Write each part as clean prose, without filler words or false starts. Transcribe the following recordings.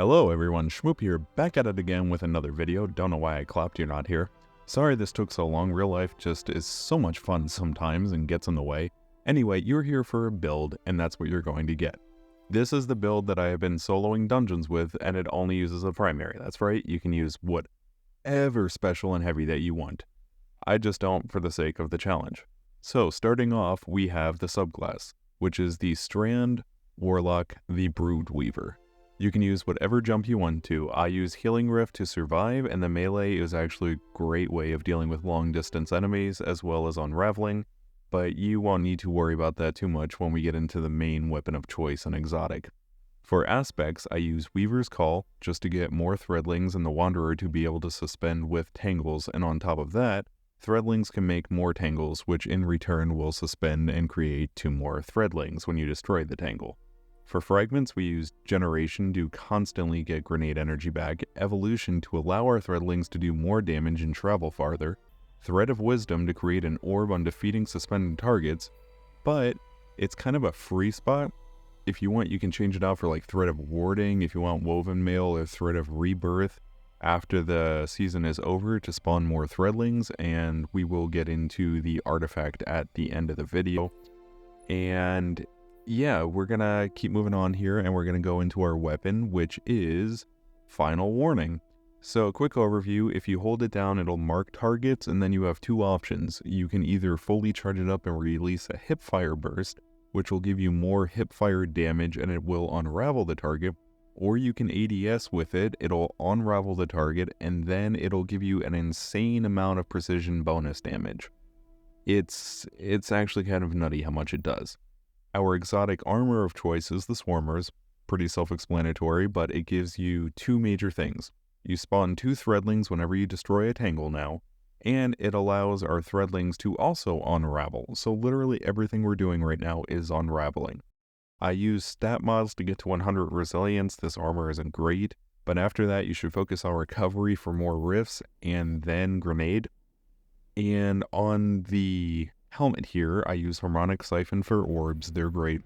Hello everyone, Shmoop here, back at it again with another video. Don't know why I clapped you're not here. Sorry this took so long, real life just is so much fun sometimes and gets in the way. Anyway, you're here for a build and that's what you're going to get. This is the build that I have been soloing dungeons with and it only uses a primary. That's right, you can use whatever special and heavy that you want. I just don't for the sake of the challenge. So starting off we have the Subglass, which is the Strand Warlock, the Brood Weaver. You can use whatever jump you want to. I use Healing Rift to survive, and the melee is actually a great way of dealing with long distance enemies as well as unraveling, but you won't need to worry about that too much when we get into the main weapon of choice and exotic. For aspects, I use Weaver's Call just to get more threadlings and the Wanderer to be able to suspend with tangles, and on top of that, threadlings can make more tangles, which in return will suspend and create 2 more threadlings when you destroy the tangle. For fragments, we use Generation to constantly get grenade energy back, Evolution to allow our threadlings to do more damage and travel farther, Thread of Wisdom to create an orb on defeating suspended targets, but it's kind of a free spot. If you want, you can change it out for like Thread of Warding, if you want Woven Mail or Thread of Rebirth after the season is over to spawn more threadlings, and we will get into the artifact at the end of the video. And yeah, we're gonna keep moving on here and we're gonna go into our weapon, which is Final Warning. So quick overview, if you hold it down it'll mark targets and then you have 2 options. You can either fully charge it up and release a hipfire burst, which will give you more hipfire damage and it will unravel the target, or you can ADS with it, it'll unravel the target and then it'll give you an insane amount of precision bonus damage. It's actually kind of nutty how much it does. Our exotic armor of choice is the Swarmers, pretty self-explanatory, but it gives you 2 major things. You spawn 2 threadlings whenever you destroy a tangle now, and it allows our threadlings to also unravel, so literally everything we're doing right now is unraveling. I use stat mods to get to 100 resilience. This armor isn't great, but after that you should focus on recovery for more rifts, and then grenade. And on the helmet here, I use Harmonic Siphon for orbs, they're great.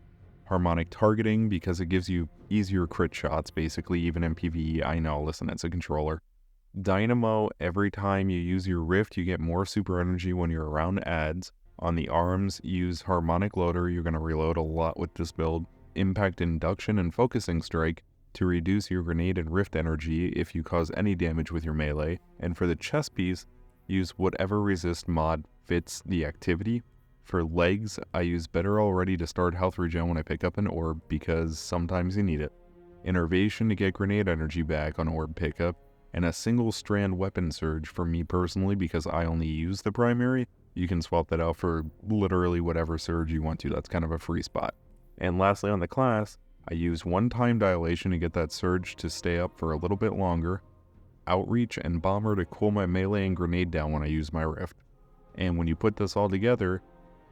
Harmonic Targeting because it gives you easier crit shots, basically, even in PvE. I know, listen, it's a controller. Dynamo, every time you use your Rift, you get more super energy when you're around adds. On the arms, use Harmonic Loader, you're going to reload a lot with this build. Impact Induction and Focusing Strike to reduce your grenade and Rift energy if you cause any damage with your melee. And for the chest piece, use whatever resist mod fits the activity. For legs, I use Better Already to start health regen when I pick up an orb because sometimes you need it. Innervation to get grenade energy back on orb pickup, and a single strand weapon surge for me personally because I only use the primary. You can swap that out for literally whatever surge you want to, that's kind of a free spot. And lastly on the class, I use one-time dilation to get that surge to stay up for a little bit longer, outreach and bomber to cool my melee and grenade down when I use my rift. And when you put this all together,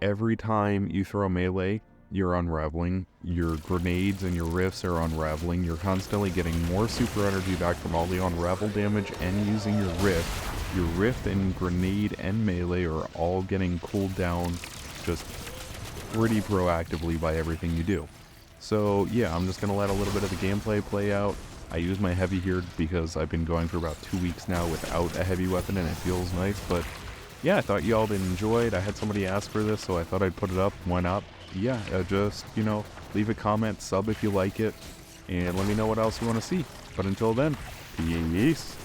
every time you throw melee, you're unraveling, your grenades and your rifts are unraveling, you're constantly getting more super energy back from all the unravel damage and using your rift. Your rift and grenade and melee are all getting cooled down just pretty proactively by everything you do. So yeah, I'm just going to let a little bit of the gameplay play out. I use my heavy here because I've been going for about 2 weeks now without a heavy weapon and it feels nice, but yeah, I thought y'all did enjoy it. I had somebody ask for this, so I thought I'd put it up. Why not? Yeah, just, leave a comment, sub if you like it, and let me know what else you want to see. But until then, peace.